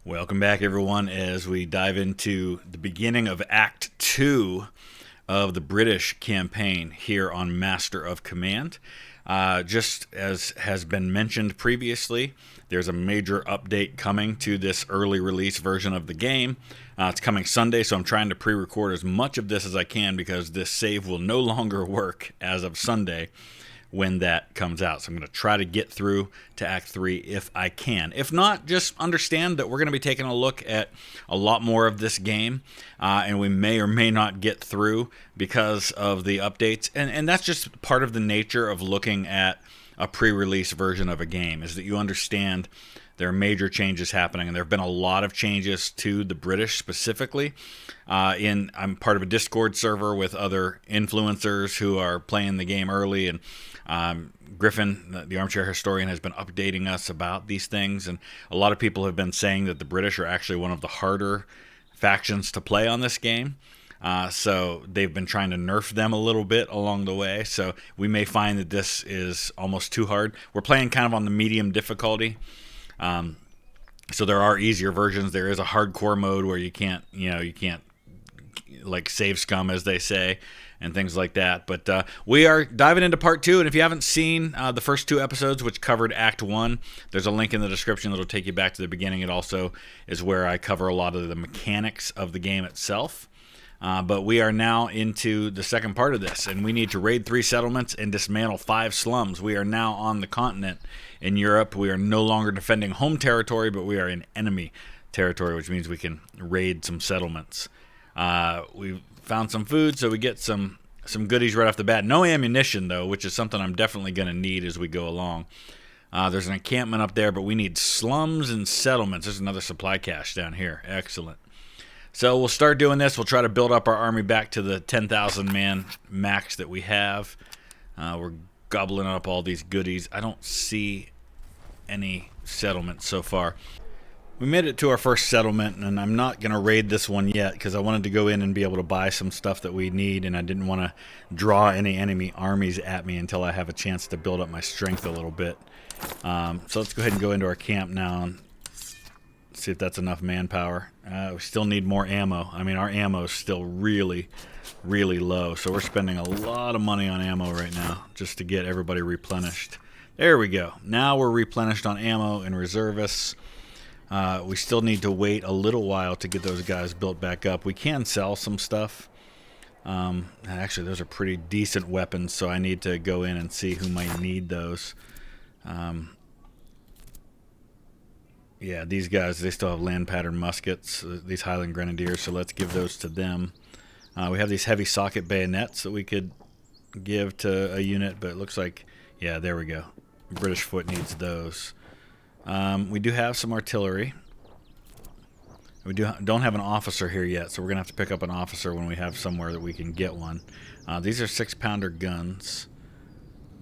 Welcome back, everyone, as we dive into the beginning of Act 2 of the British campaign here on Master of Command. Just as has been mentioned previously, there's a major update coming to this early release version of the game. It's coming Sunday, so I'm trying to pre-record as much of this as I can because this save will no longer work as of Sunday when that comes out. So I'm going to try to get through to Act 3 if I can. If not, just understand that we're going to be taking a look at a lot more of this game, and we may or may not get through because of the updates. And that's just part of the nature of looking at a pre-release version of a game, is that you understand there are major changes happening, and there have been a lot of changes to the British specifically. I'm part of a Discord server with other influencers who are playing the game early, and Griffin, the armchair historian, has been updating us about these things, and a lot of people have been saying that the British are actually one of the harder factions to play on this game. So they've been trying to nerf them a little bit along the way, so we may find that this is almost too hard. We're playing kind of on the medium difficulty. So there are easier versions. There is a hardcore mode where you can't like save scum, as they say, and things like that. But we are diving into part 2, and if you haven't seen the first 2 episodes, which covered Act 1, there's a link in the description that'll take you back to the beginning. It also is where I cover a lot of the mechanics of the game itself. But we are now into the second part of this, and we need to raid 3 settlements and dismantle 5 slums. We are now on the continent in Europe. We are no longer defending home territory, but we are in enemy territory, which means we can raid some settlements. We found some food, so we get some goodies right off the bat. No ammunition, though, which is something I'm definitely going to need as we go along. There's an encampment up there, but we need slums and settlements. There's another supply cache down here. Excellent. So we'll start doing this. We'll try to build up our army back to the 10,000 man max that we have. We're gobbling up all these goodies. I don't see any settlements so far. We made it to our first settlement, and I'm not going to raid this one yet because I wanted to go in and be able to buy some stuff that we need, and I didn't want to draw any enemy armies at me until I have a chance to build up my strength a little bit. So let's go ahead and go into our camp now and see if that's enough manpower. We still need more ammo. I mean, our ammo is still really, really low, so we're spending a lot of money on ammo right now just to get everybody replenished. There we go. Now we're replenished on ammo and reservists. We still need to wait a little while to get those guys built back up. We can sell some stuff. Actually, those are pretty decent weapons, so I need to go in and see who might need those. Yeah, these guys, they still have land pattern muskets, these Highland Grenadiers, so let's give those to them. We have these heavy socket bayonets that we could give to a unit, but it looks like, yeah, there we go. British foot needs those. We do have some artillery. We don't have an officer here yet, so we're going to have to pick up an officer when we have somewhere that we can get one. These are 6-pounder guns,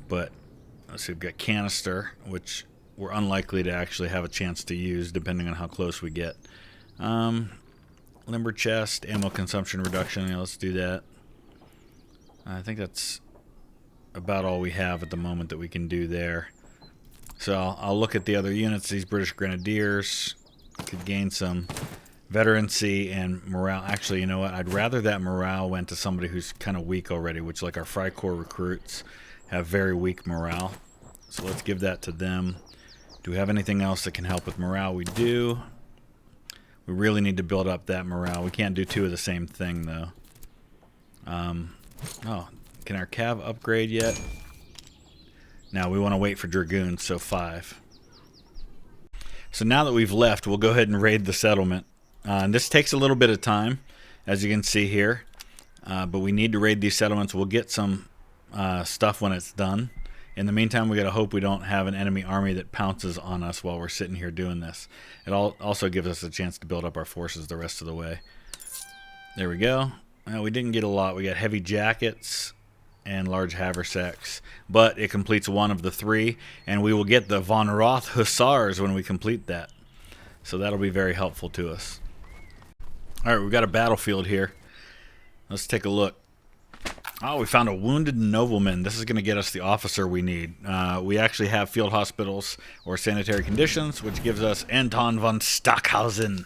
but let's see, we've got canister, which we're unlikely to actually have a chance to use depending on how close we get. Limber chest, ammo consumption reduction, yeah, let's do that. I think that's about all we have at the moment that we can do there. So I'll look at the other units. These British Grenadiers could gain some veterancy and morale. Actually, you know what? I'd rather that morale went to somebody who's kind of weak already, which, like our Freikorps recruits, have very weak morale. So let's give that to them. Do we have anything else that can help with morale? We do. We really need to build up that morale. We can't do 2 of the same thing, though. Oh, can our cav upgrade yet? Now we want to wait for dragoons, so 5. So now that we've left, we'll go ahead and raid the settlement. And this takes a little bit of time, as you can see here. But we need to raid these settlements. We'll get some stuff when it's done. In the meantime, we got to hope we don't have an enemy army that pounces on us while we're sitting here doing this. It also gives us a chance to build up our forces the rest of the way. There we go. Well, we didn't get a lot. We got heavy jackets and large haversacks, but it completes 1 of the 3, and we will get the Von Roth Hussars when we complete that. So that'll be very helpful to us. All right, we've got a battlefield here. Let's take a look. Oh, we found a wounded nobleman. This is going to get us the officer we need. We actually have field hospitals or sanitary conditions, which gives us Anton von Stockhausen.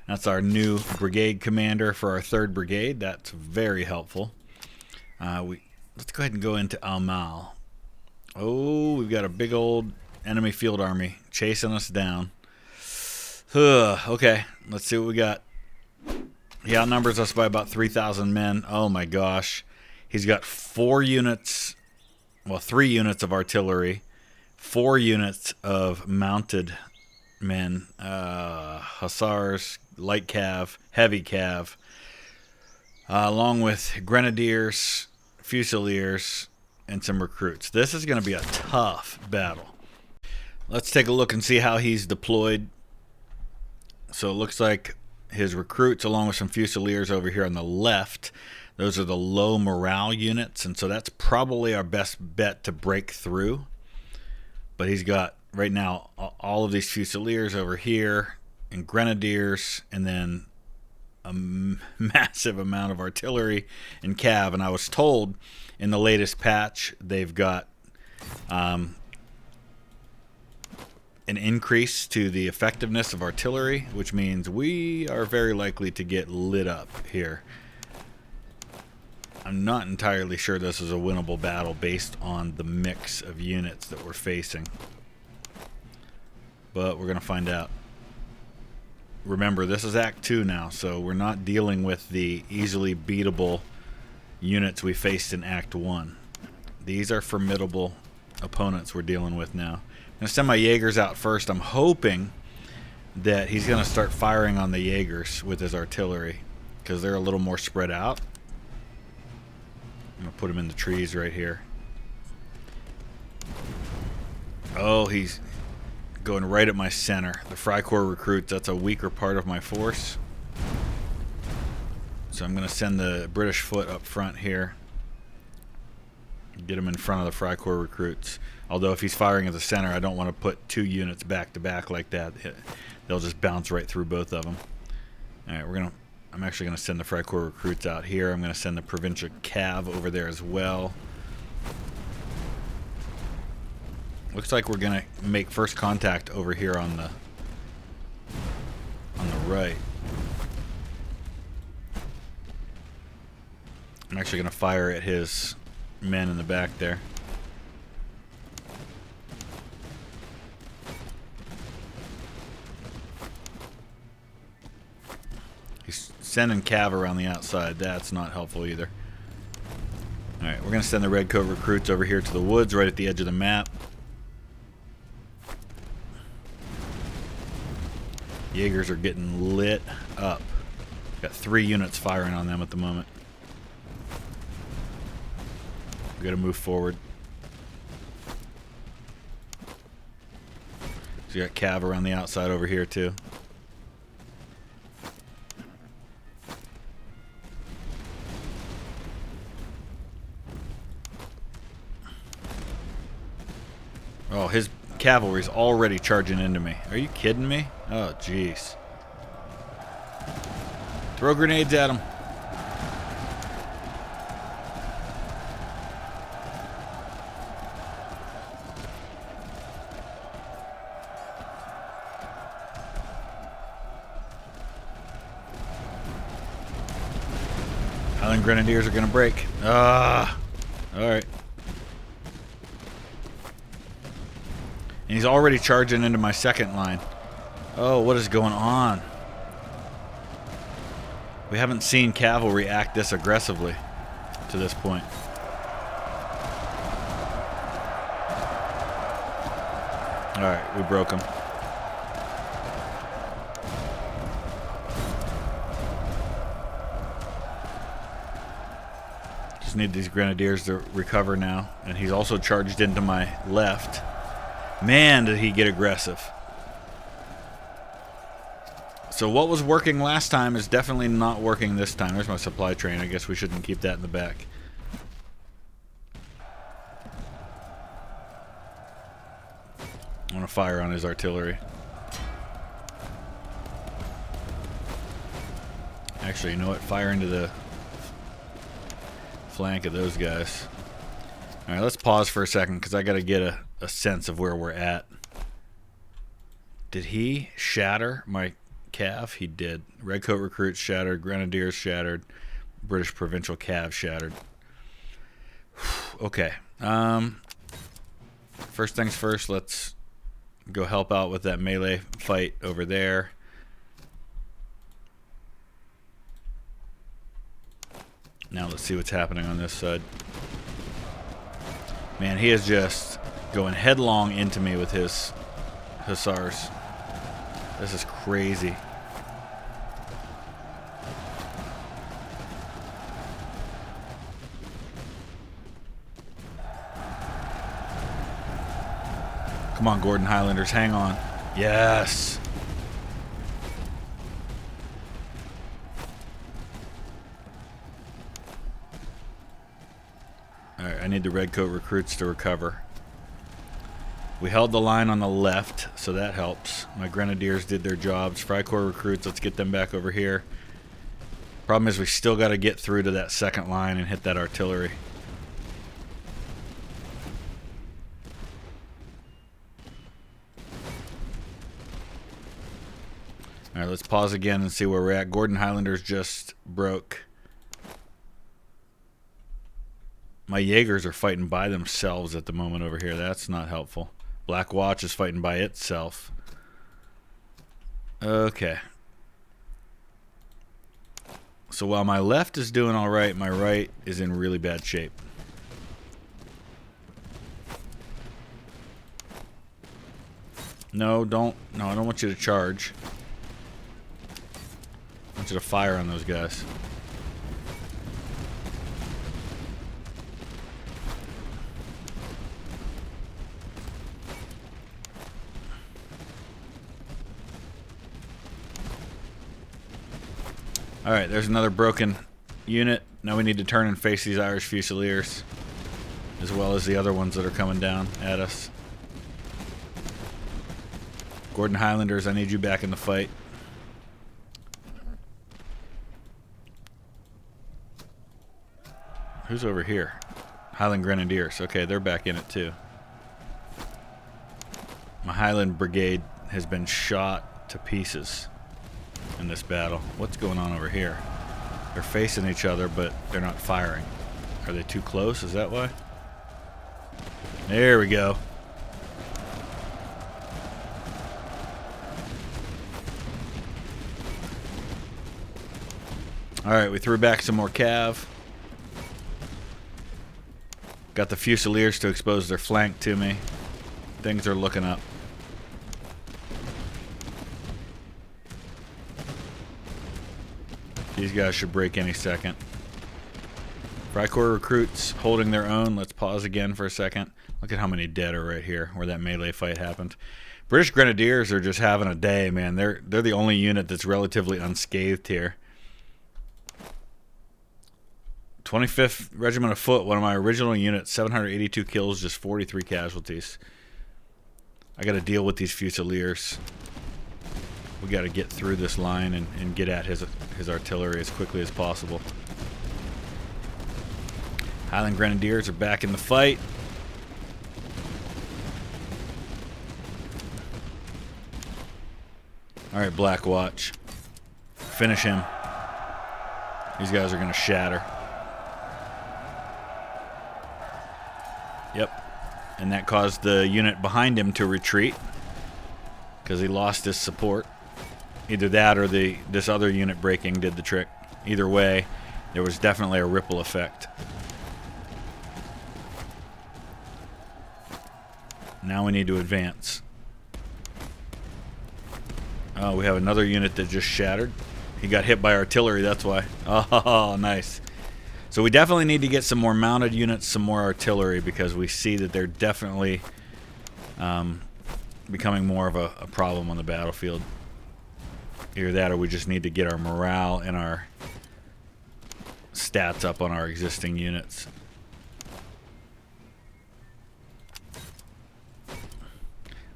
That's our new brigade commander for our 3rd brigade. That's very helpful. Let's go ahead and go into Aumale. Oh, we've got a big old enemy field army chasing us down. Okay, let's see what we got. He outnumbers us by about 3,000 men. Oh my gosh. He's got 4 units, well, 3 units of artillery, 4 units of mounted men, hussars, light cav, heavy cav, along with grenadiers, fusiliers, and some recruits. This is going to be a tough battle. Let's take a look and see how he's deployed. So it looks like his recruits, along with some fusiliers over here on the left, those are the low morale units, and so that's probably our best bet to break through. But he's got, right now, all of these fusiliers over here, and grenadiers, and then a massive amount of artillery and cav. And I was told in the latest patch they've got an increase to the effectiveness of artillery, which means we are very likely to get lit up here. I'm not entirely sure this is a winnable battle based on the mix of units that we're facing, but we're going to find out. Remember, this is Act 2 now, so we're not dealing with the easily beatable units we faced in Act 1. These are formidable opponents we're dealing with now. I'm going to send my Jaegers out first. I'm hoping that he's going to start firing on the Jaegers with his artillery because they're a little more spread out. I'm going to put him in the trees right here. Oh, he's going right at my center. The Freikorps recruits, that's a weaker part of my force. So I'm going to send the British foot up front here. Get him in front of the Freikorps recruits. Although if he's firing at the center, I don't want to put 2 units back to back like that. They'll just bounce right through both of them. All right, I'm actually going to send the Freikorps recruits out here. I'm going to send the provincial cav over there as well. Looks like we're going to make first contact over here on the right. I'm actually going to fire at his men in the back there. He's sending cav around the outside. That's not helpful either. Alright, we're going to send the Red Coat recruits over here to the woods right at the edge of the map. Jaegers are getting lit up. Got 3 units firing on them at the moment. We got to move forward. So you got cav around the outside over here too. Oh, his cavalry's already charging into me. Are you kidding me? Oh, jeez. Throw grenades at him. Highland Grenadiers are going to break. Alright. And he's already charging into my second line. Oh, what is going on? We haven't seen cavalry act this aggressively to this point. Alright, we broke him. Just need these grenadiers to recover now. And he's also charged into my left. Man, did he get aggressive. So what was working last time is definitely not working this time. There's my supply train. I guess we shouldn't keep that in the back. I want to fire on his artillery. Actually, you know what? Fire flank of those guys. All right, let's pause for a second because I got to get a sense of where we're at. Did he shatter my cav? He did. Redcoat recruits shattered. Grenadiers shattered. British provincial cav shattered. Okay. First things first, let's go help out with that melee fight over there. Now let's see what's happening on this side. Man, he is just going headlong into me with his hussars. This is crazy. Come on, Gordon Highlanders, hang on. Yes. Alright, I need the Redcoat recruits to recover. We held the line on the left, so that helps. My Grenadiers did their jobs. Freikorps recruits, let's get them back over here. Problem is we still got to get through to that second line and hit that artillery. Alright, let's pause again and see where we're at. Gordon Highlanders just broke. My Jaegers are fighting by themselves at the moment over here. That's not helpful. Black Watch is fighting by itself. Okay. So while my left is doing all right, my right is in really bad shape. No, don't. No, I don't want you to charge. I want you to fire on those guys. Alright, there's another broken unit. Now we need to turn and face these Irish Fusiliers, as well as the other ones that are coming down at us. Gordon Highlanders, I need you back in the fight. Who's over here? Highland Grenadiers. Okay, they're back in it too. My Highland Brigade has been shot to pieces in this battle. What's going on over here? They're facing each other, but they're not firing. Are they too close? Is that why? There we go. Alright, we threw back some more cav. Got the Fusiliers to expose their flank to me. Things are looking up. These guys should break any second. Freikorps recruits holding their own. Let's pause again for a second. Look at how many dead are right here where that melee fight happened. British Grenadiers are just having a day, man. They're the only unit that's relatively unscathed here. 25th Regiment of Foot, one of my original units, 782 kills, just 43 casualties. I got to deal with these Fusiliers. We got to get through this line and get at his artillery as quickly as possible. Highland Grenadiers are back in the fight. Alright, Black Watch. Finish him. These guys are going to shatter. Yep. And that caused the unit behind him to retreat because he lost his support. Either that or this other unit breaking did the trick. Either way, there was definitely a ripple effect. Now we need to advance. Oh, we have another unit that just shattered. He got hit by artillery, that's why. Oh, nice. So we definitely need to get some more mounted units, some more artillery, because we see that they're definitely becoming more of a problem on the battlefield. Either that or we just need to get our morale and our stats up on our existing units.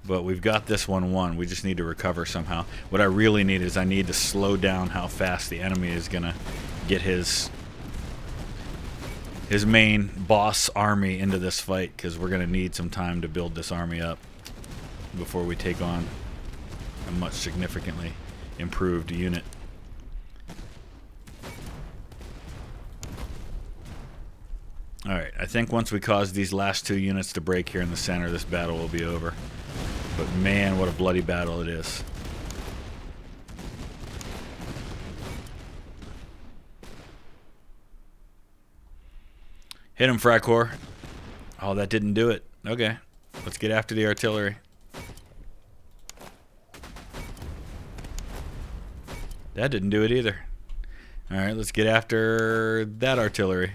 But we've got this one won. We just need to recover somehow. What I really need is I need to slow down how fast the enemy is going to get his his main boss army into this fight, because we're going to need some time to build this army up before we take on a much significantly improved unit. Alright, I think once we cause these last two units to break here in the center, this battle will be over. But man, what a bloody battle it is. Hit him, Frycore. Oh, that didn't do it. Okay, let's get after the artillery. That didn't do it either. Alright, let's get after that artillery.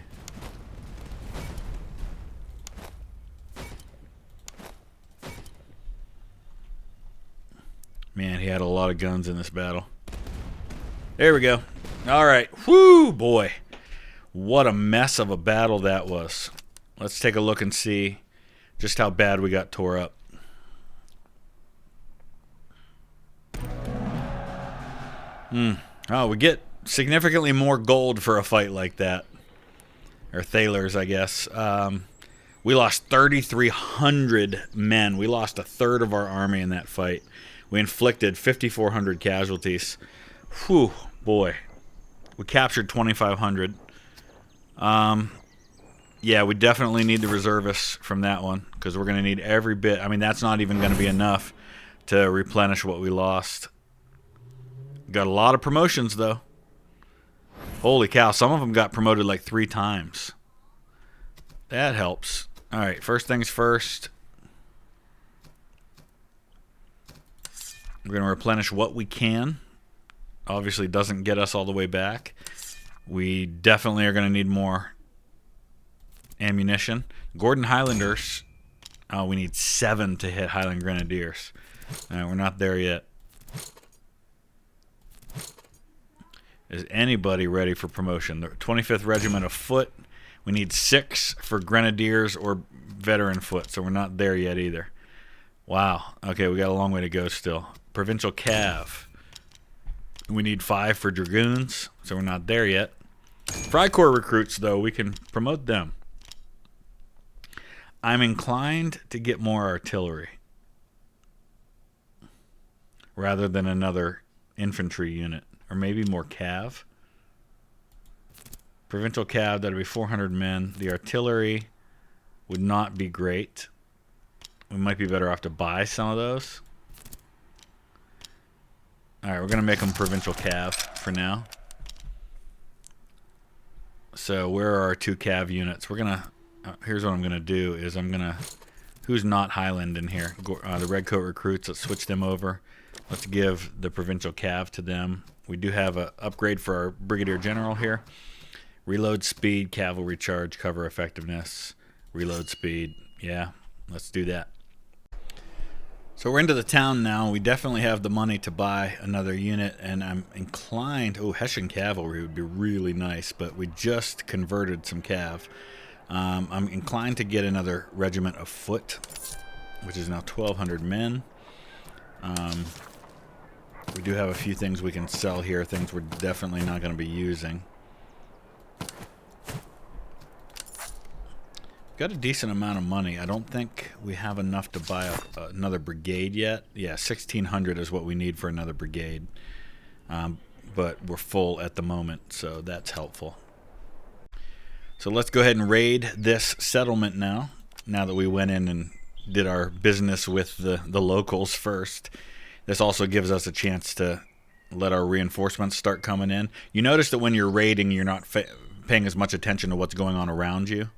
Man, he had a lot of guns in this battle. There we go. Alright. Whoo, boy. What a mess of a battle that was. Let's take a look and see just how bad we got tore up. Oh, we get significantly more gold for a fight like that. Or thalers, I guess. We lost 3,300 men. We lost a third of our army in that fight. We inflicted 5,400 casualties. Whew, boy. We captured 2,500. Yeah, we definitely need the reservists from that one, because we're going to need every bit. I mean, that's not even going to be enough to replenish what we lost. Got a lot of promotions, though. Holy cow, some of them got promoted like 3 times. That helps. Alright, first things first. We're going to replenish what we can. Obviously doesn't get us all the way back. We definitely are going to need more ammunition. Gordon Highlanders. Oh, we need 7 to hit Highland Grenadiers. We're not there yet. Is anybody ready for promotion? The 25th Regiment of Foot. We need 6 for Grenadiers or Veteran Foot, so we're not there yet either. Wow. Okay, we got a long way to go still. Provincial Cav. We need 5 for Dragoons, so we're not there yet. Frycore recruits, though, we can promote them. I'm inclined to get more artillery rather than another infantry unit, or maybe more Cav. Provincial Cav, that'd be 400 men. The artillery would not be great. We might be better off to buy some of those. Alright, we're going to make them Provincial Cav for now. So where are our 2 Cav units? We're going to... here's what I'm going to do is I'm going to... Who's not Highland in here? The Redcoat recruits. Let's switch them over. Let's give the Provincial Cav to them. We do have an upgrade for our Brigadier General here. Reload speed, cavalry charge, cover effectiveness, reload speed. Yeah, let's do that. So we're into the town now. We definitely have the money to buy another unit, and I'm inclined... Oh, Hessian cavalry would be really nice, but we just converted some cav. I'm inclined to get another regiment of foot, which is now 1,200 men. We do have a few things we can sell here, things we're definitely not going to be using. Got a decent amount of money. I don't think we have enough to buy another brigade yet. Yeah, 1,600 is what we need for another brigade. But we're full at the moment, so that's helpful. So let's go ahead and raid this settlement now that we went in and did our business with the locals first. This also gives us a chance to let our reinforcements start coming in. You notice that when you're raiding, you're not paying as much attention to what's going on around you.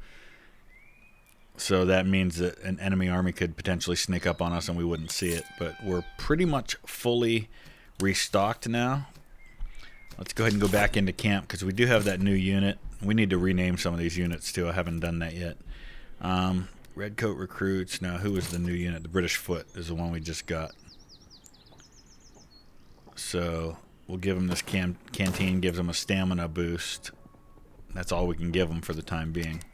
So that means that an enemy army could potentially sneak up on us and we wouldn't see it. But we're pretty much fully restocked now. Let's go ahead and go back into camp because we do have that new unit. We need to rename some of these units too. I haven't done that yet. Redcoat recruits. Now, who is the new unit? The British Foot is the one we just got. So we'll give them this canteen. Gives them a stamina boost. That's all we can give them for the time being.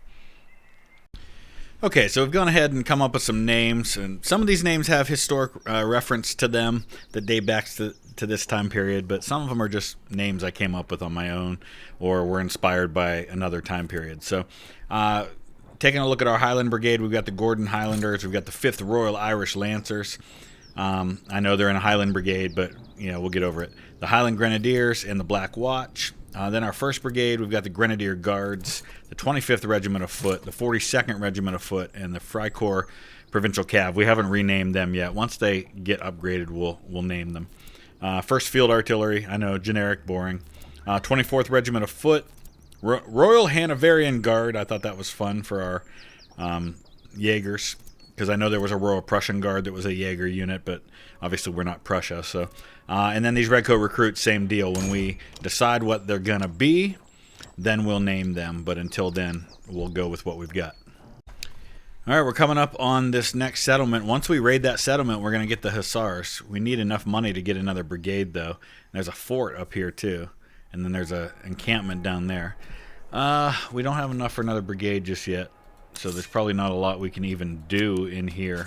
Okay, so we've gone ahead and come up with some names, and some of these names have historic reference to them that date back to this time period, but some of them are just names I came up with on my own or were inspired by another time period. So taking a look at our Highland Brigade, we've got the Gordon Highlanders, we've got the 5th Royal Irish Lancers. I know they're in a Highland Brigade, but we'll get over it. The Highland Grenadiers and the Black Watch. Then our 1st Brigade, we've got the Grenadier Guards, the 25th Regiment of Foot, the 42nd Regiment of Foot, and the Freikorps Provincial Cav. We haven't renamed them yet. Once they get upgraded, we'll name them. 1st Field Artillery, I know, generic, boring. 24th Regiment of Foot, Royal Hanoverian Guard. I thought that was fun for our Jaegers, because I know there was a Royal Prussian Guard that was a Jaeger unit, but obviously we're not Prussia. So, and then these Redcoat recruits, same deal. When we decide what they're going to be, then we'll name them. But until then, we'll go with what we've got. All right, we're coming up on this next settlement. Once we raid that settlement, we're going to get the Hussars. We need enough money to get another brigade, though. There's a fort up here, too. And then there's an encampment down there. We don't have enough for another brigade just yet. So there's probably not a lot we can even do in here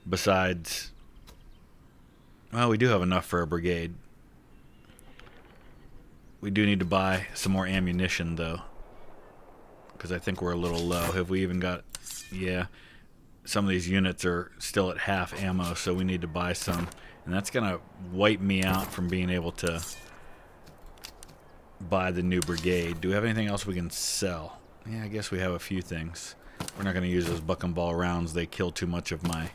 besides... Well, we do have enough for a brigade. We do need to buy some more ammunition, though, because I think we're a little low. Have we even got... Yeah, some of these units are still at half ammo, so we need to buy some. And that's going to wipe me out from being able to buy the new brigade. Do we have anything else we can sell? Yeah, I guess we have a few things. We're not going to use those buck and ball rounds. They kill too much of my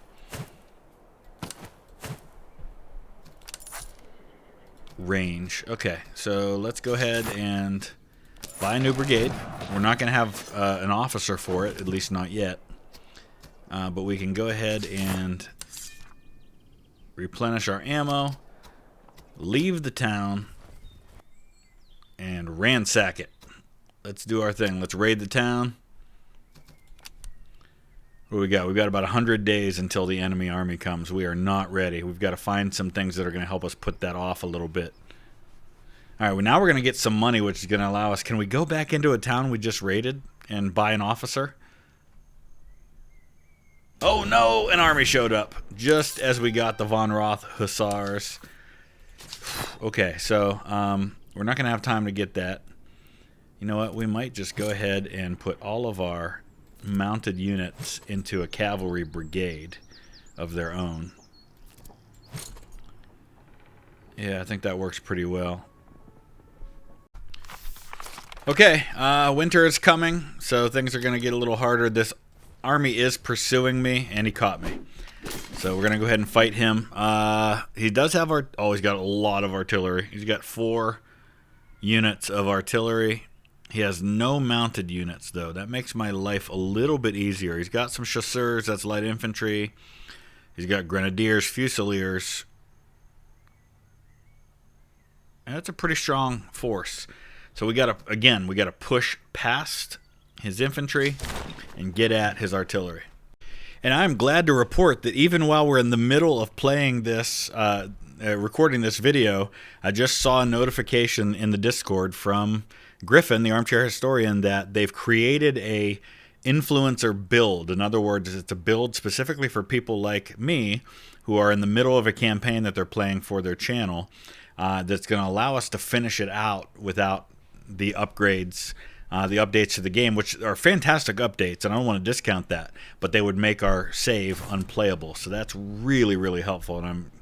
range. Okay, so let's go ahead and buy a new brigade. We're not going to have an officer for it, at least not yet. But we can go ahead and replenish our ammo, leave the town, and ransack it. Let's do our thing. Let's raid the town. What do we got? We've got about 100 days until the enemy army comes. We are not ready. We've got to find some things that are going to help us put that off a little bit. All right, well, now we're going to get some money, which is going to allow us... Can we go back into a town we just raided and buy an officer? Oh, no! An army showed up just as we got the Von Roth Hussars. Okay, so we're not going to have time to get that. You know what? We might just go ahead and put all of our mounted units into a cavalry brigade of their own. Yeah, I think that works pretty well. Okay, winter is coming, so things are going to get a little harder. This army is pursuing me, and he caught me. So we're going to go ahead and fight him. He does have he's got a lot of artillery. He's got 4 units of artillery. He has no mounted units, though. That makes my life a little bit easier. He's got some chasseurs, that's light infantry. He's got grenadiers, fusiliers. And that's a pretty strong force. So we got to push past his infantry and get at his artillery. And I'm glad to report that even while we're in the middle of playing this, recording this video, I just saw a notification in the Discord from Griffin, the armchair historian, that they've created a influencer build. In other words, it's a build specifically for people like me who are in the middle of a campaign that they're playing for their channel, that's going to allow us to finish it out without the upgrades, the updates to the game, which are fantastic updates, and I don't want to discount that, but they would make our save unplayable. So that's really, really helpful, and I'm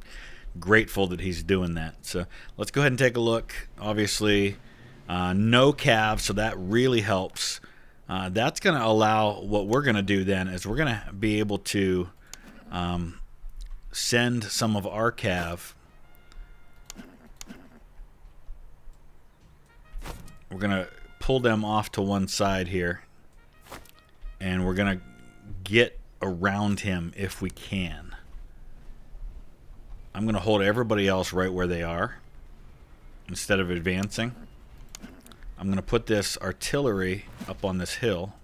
grateful that he's doing that. So let's go ahead and take a look. Obviously, no cav, so that really helps. That's going to allow, what we're going to do then is we're going to be able to send some of our cav. We're going to pull them off to one side here, and we're going to get around him if we can. I'm going to hold everybody else right where they are instead of advancing. I'm going to put this artillery up on this hill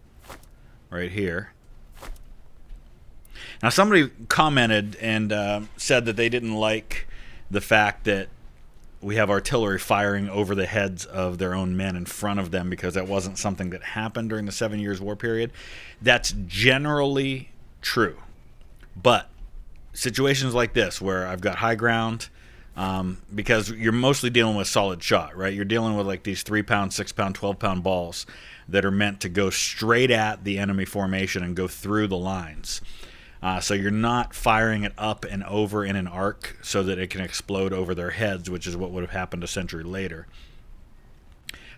right here. Now, somebody commented and said that they didn't like the fact that we have artillery firing over the heads of their own men in front of them because that wasn't something that happened during the 7 Years' War period. That's generally true. But situations like this where I've got high ground, because you're mostly dealing with solid shot, right? You're dealing with like these 3-pound, 6-pound, 12-pound balls that are meant to go straight at the enemy formation and go through the lines. So you're not firing it up and over in an arc so that it can explode over their heads, which is what would have happened a century later.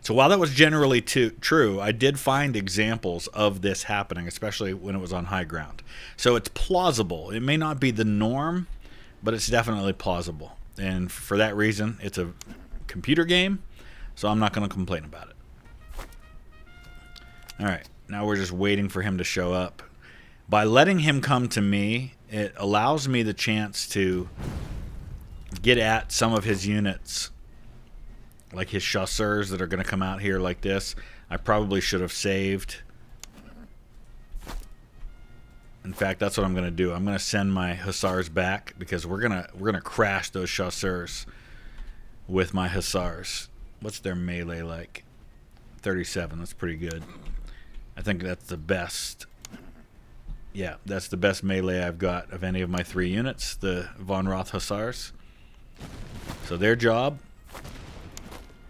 So while that was generally true, I did find examples of this happening, especially when it was on high ground. So it's plausible. It may not be the norm, but it's definitely plausible. And for that reason, it's a computer game, so I'm not going to complain about it. All right, now we're just waiting for him to show up. By letting him come to me, it allows me the chance to get at some of his units, like his chasseurs that are going to come out here like this. I probably should have saved. In fact, that's what I'm going to do. I'm going to send my hussars back because we're gonna crash those chasseurs with my hussars. What's their melee like? 37. That's pretty good. I think that's the best. Yeah, that's the best melee I've got of any of my 3 units, the Von Roth Hussars. So their job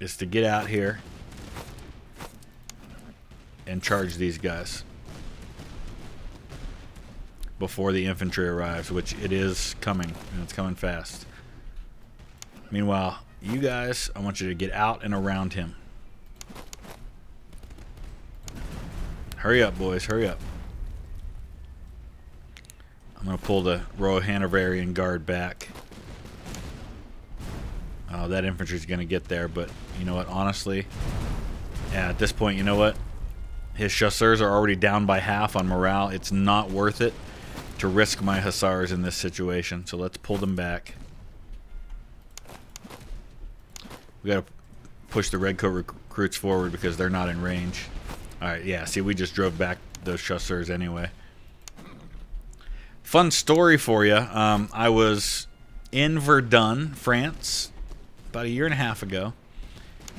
is to get out here and charge these guys before the infantry arrives, which it is coming, and it's coming fast. Meanwhile, you guys, I want you to get out and around him. Hurry up, boys, hurry up. I'm going to pull the Royal Hanoverian Guard back. Oh, that infantry's going to get there, but you know what, honestly, yeah, at this point, you know what? His chasseurs are already down by half on morale. It's not worth it to risk my hussars in this situation, so let's pull them back. We got to push the redcoat recruits forward because they're not in range. Alright, yeah, see, we just drove back those chasseurs anyway. Fun story for you. I was in Verdun, France, about 1.5 years ago,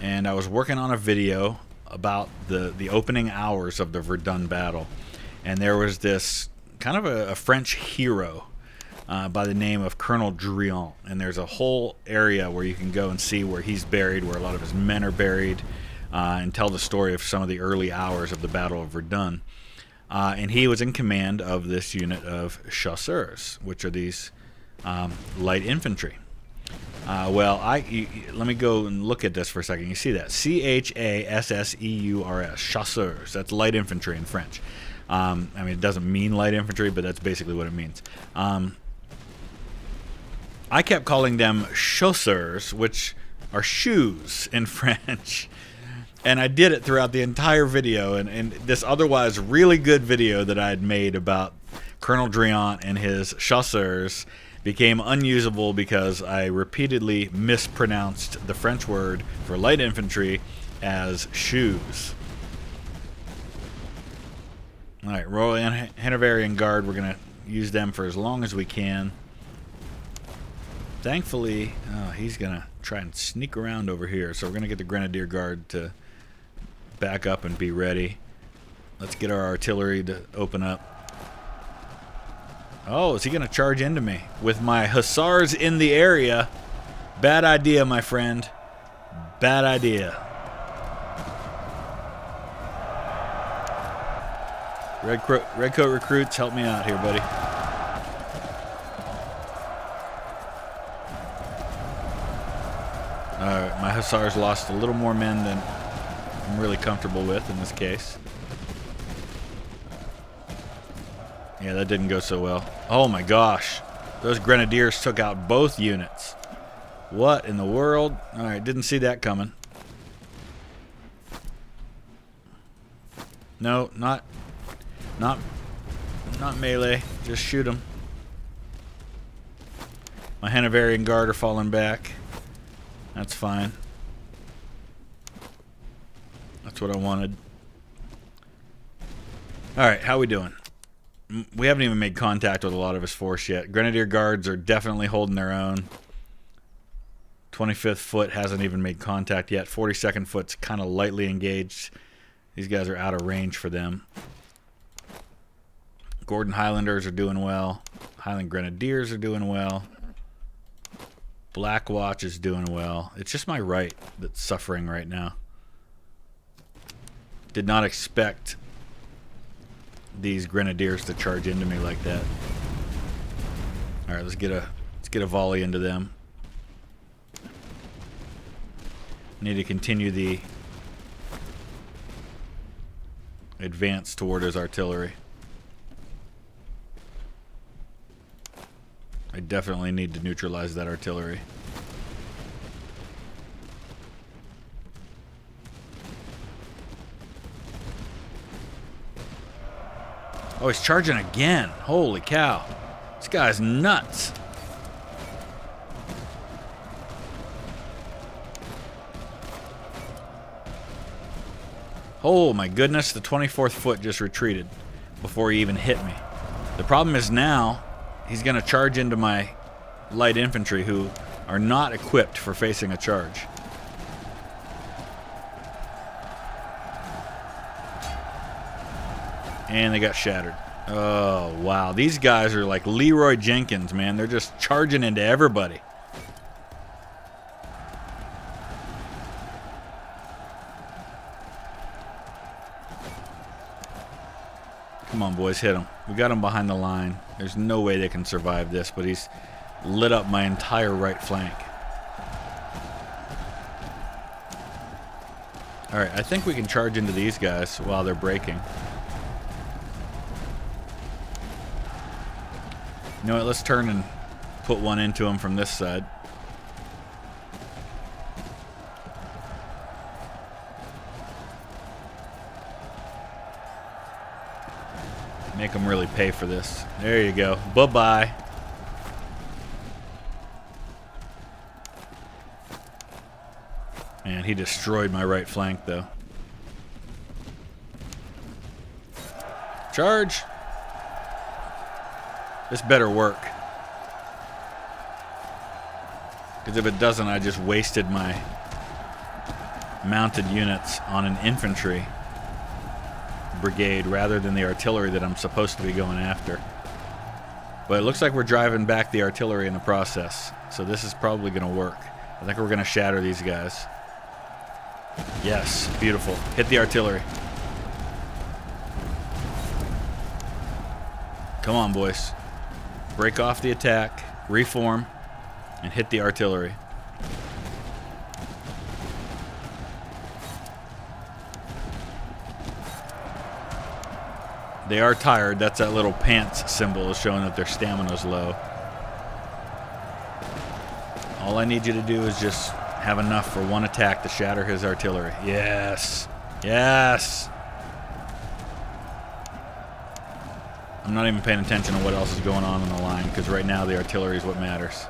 and I was working on a video about the opening hours of the Verdun battle. And there was this kind of a French hero by the name of Colonel Drian. And there's a whole area where you can go and see where he's buried, where a lot of his men are buried, and tell the story of some of the early hours of the Battle of Verdun. And he was in command of this unit of chasseurs, which are these light infantry. Let me go and look at this for a second. You see that? C-H-A-S-S-E-U-R-S. Chasseurs. That's light infantry in French. I mean, it doesn't mean light infantry, but that's basically what it means. I kept calling them chausseurs, which are shoes in French. And I did it throughout the entire video, and this otherwise really good video that I had made about Colonel Drian and his chasseurs became unusable because I repeatedly mispronounced the French word for light infantry as shoes. Alright, Royal Hanoverian Guard, we're going to use them for as long as we can. Thankfully, he's going to try and sneak around over here, so we're going to get the Grenadier Guard to back up and be ready. Let's get our artillery to open up. Oh, is he going to charge into me with my hussars in the area? Bad idea, my friend. Bad idea. Redcoat recruits, help me out here, buddy. Alright, my hussars lost a little more men than I'm really comfortable with in this case. Yeah, that didn't go so well. Oh my gosh. Those grenadiers took out both units. What in the world? Alright, didn't see that coming. No, not melee. Just shoot them. My Hanoverian Guard are falling back. That's fine. That's what I wanted. Alright, how we doing? We haven't even made contact with a lot of his force yet. Grenadier Guards are definitely holding their own. 25th Foot hasn't even made contact yet. 42nd Foot's kind of lightly engaged. These guys are out of range for them. Gordon Highlanders are doing well. Highland Grenadiers are doing well. Black Watch is doing well. It's just my right that's suffering right now. Did not expect these Grenadiers to charge into me like that. All right, let's get a volley into them. Need to continue the advance toward his artillery. I definitely need to neutralize that artillery. Oh, he's charging again. Holy cow. This guy's nuts. Oh my goodness, the 24th Foot just retreated before he even hit me. The problem is now he's going to charge into my light infantry who are not equipped for facing a charge. And they got shattered. Oh, wow. These guys are like Leroy Jenkins, man. They're just charging into everybody. Come on, boys, hit him. We got him behind the line. There's no way they can survive this, but he's lit up my entire right flank. All right, I think we can charge into these guys while they're breaking. You know what, let's turn and put one into them from this side. Make them really pay for this. There you go. Bye-bye. Man, he destroyed my right flank, though. Charge! This better work. Because if it doesn't, I just wasted my mounted units on an infantry brigade rather than the artillery that I'm supposed to be going after. But it looks like we're driving back the artillery in the process, so this is probably going to work. I think we're going to shatter these guys. Yes, beautiful. Hit the artillery. Come on, boys. Break off the attack, reform, and hit the artillery. They are tired. That's that little pants symbol is showing that their stamina's low. All I need you to do is just have enough for one attack to shatter his artillery. Yes. Yes. I'm not even paying attention to what else is going on the line because right now the artillery is what matters.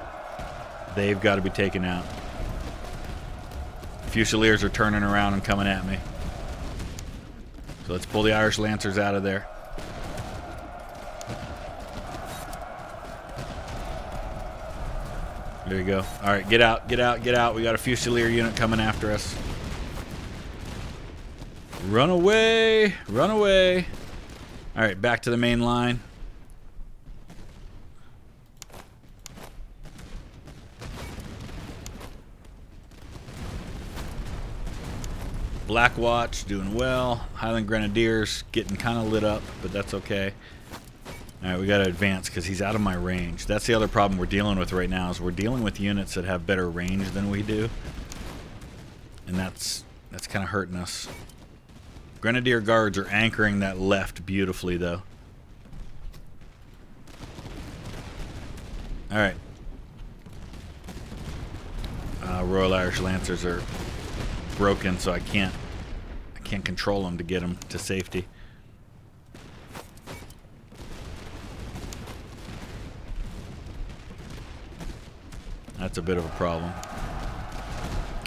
They've got to be taken out. Fusiliers are turning around and coming at me. So let's pull the Irish Lancers out of there. There you go. All right, get out, get out, get out. We got a Fusilier unit coming after us. Run away, run away. All right, back to the main line. Black Watch doing well. Highland Grenadiers getting kind of lit up, but that's okay. All right, we got to advance because he's out of my range. That's the other problem we're dealing with right now is we're dealing with units that have better range than we do. And that's kind of hurting us. Grenadier Guards are anchoring that left beautifully, though. All right. Royal Irish Lancers are broken, so I can't control them to get them to safety. That's a bit of a problem.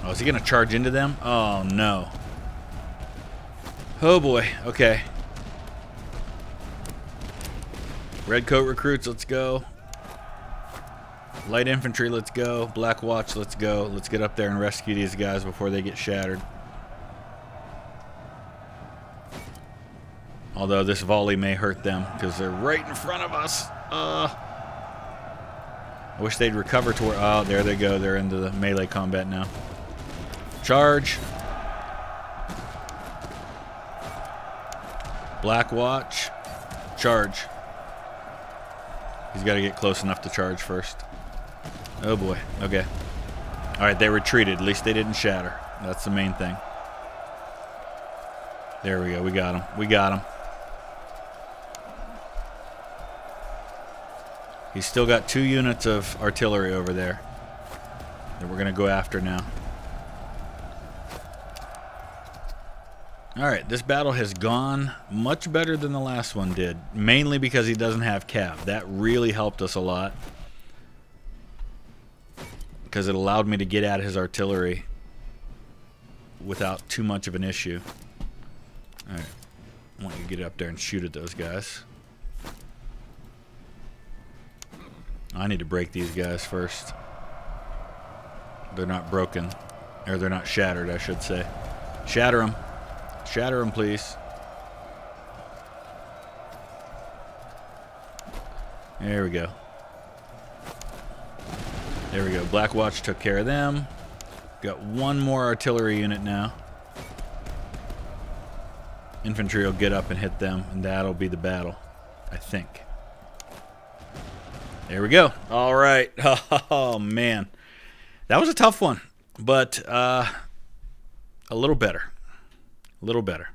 Oh, is he going to charge into them? Oh, no. Oh, boy. Okay. Redcoat recruits, let's go. Light infantry, let's go. Black Watch, let's go. Let's get up there and rescue these guys before they get shattered. Although this volley may hurt them because they're right in front of us. I wish they'd recover to where... Oh, there they go. They're into the melee combat now. Charge. Black Watch. Charge. He's got to get close enough to charge first. Oh boy. Okay. Alright, they retreated. At least they didn't shatter. That's the main thing. There we go. We got him. We got him. He's still got 2 units of artillery over there that we're going to go after now. Alright, this battle has gone much better than the last one did. Mainly because he doesn't have cav. That really helped us a lot. Because it allowed me to get at his artillery without too much of an issue. Alright, I want you to get up there and shoot at those guys. I need to break these guys first. They're not broken. Or they're not shattered, I should say. Shatter them. Shatter them, please. There we go. There we go. Black Watch took care of them. Got 1 more artillery unit now. Infantry will get up and hit them, and that'll be the battle, I think. There we go. All right. Oh, man. That was a tough one, but a little better. A little better.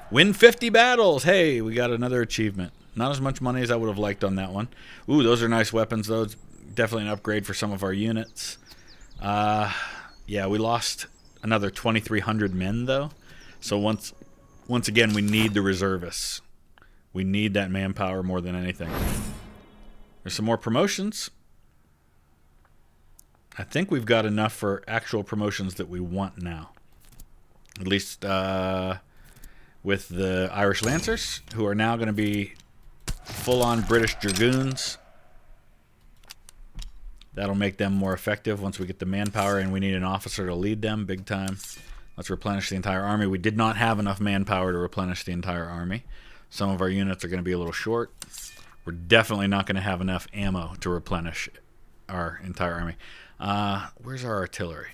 Win 50 battles. Hey, we got another achievement. Not as much money as I would have liked on that one. Ooh, those are nice weapons. Those definitely an upgrade for some of our units. Yeah, we lost another 2,300 men, though. So once again, we need the reservists. We need that manpower more than anything. There's some more promotions. I think we've got enough for actual promotions that we want now. At least with the Irish Lancers, who are now going to be full-on British Dragoons. That'll make them more effective once we get the manpower, and we need an officer to lead them big time. Let's replenish the entire army. We did not have enough manpower to replenish the entire army. Some of our units are going to be a little short. We're definitely not going to have enough ammo to replenish our entire army. Where's our artillery?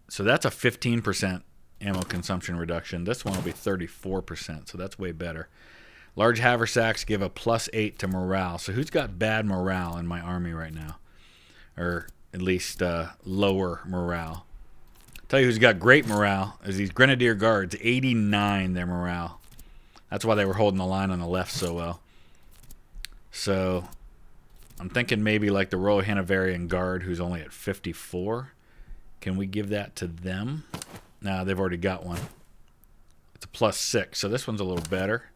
So that's a 15% ammo consumption reduction. This one will be 34%, so that's way better. Large haversacks give a +8 to morale. So who's got bad morale in my army right now? Or at least lower morale. Tell you who's got great morale is these Grenadier Guards. 89 their morale. That's why they were holding the line on the left so well. So I'm thinking maybe like the Royal Hanoverian Guard, who's only at 54. Can we give that to them? No, they've already got one. It's a +6, so this one's a little better.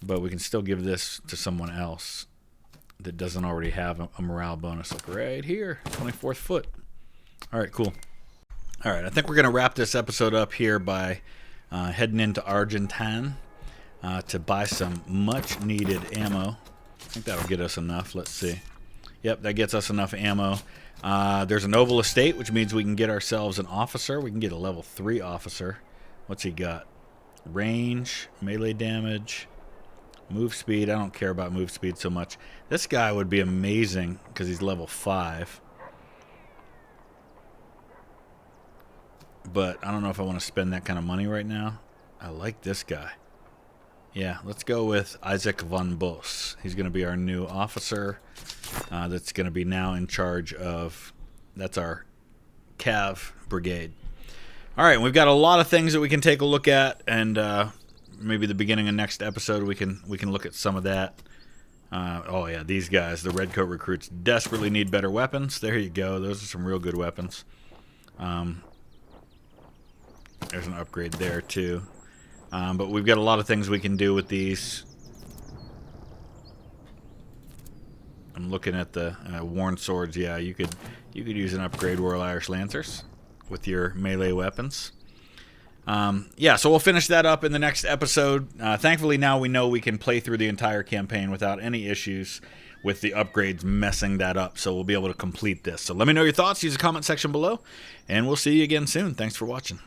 But we can still give this to someone else that doesn't already have a morale bonus. Like right here, 24th foot. All right, cool. All right, I think we're going to wrap this episode up here by heading into Argentine to buy some much-needed ammo. I think that'll get us enough. Let's see. Yep, that gets us enough ammo. There's a noble estate, which means we can get ourselves an officer. We can get a level 3 officer. What's he got? Range, melee damage, move speed. I don't care about move speed so much. This guy would be amazing because he's level 5. But I don't know if I want to spend that kind of money right now. I like this guy. Yeah, let's go with Isaac von Bos. He's going to be our new officer that's going to be now in charge of, that's our Cav brigade. All right, we've got a lot of things that we can take a look at, and maybe the beginning of next episode we can look at some of that. Oh yeah, these guys, the Redcoat recruits, desperately need better weapons. There you go. Those are some real good weapons. There's an upgrade there too. But we've got a lot of things we can do with these. I'm looking at the worn swords. Yeah, you could use an upgrade Royal Irish Lancers with your melee weapons. Yeah, so we'll finish that up in the next episode. Thankfully, now we know we can play through the entire campaign without any issues with the upgrades messing that up, so we'll be able to complete this. So let me know your thoughts. Use the comment section below, and we'll see you again soon. Thanks for watching.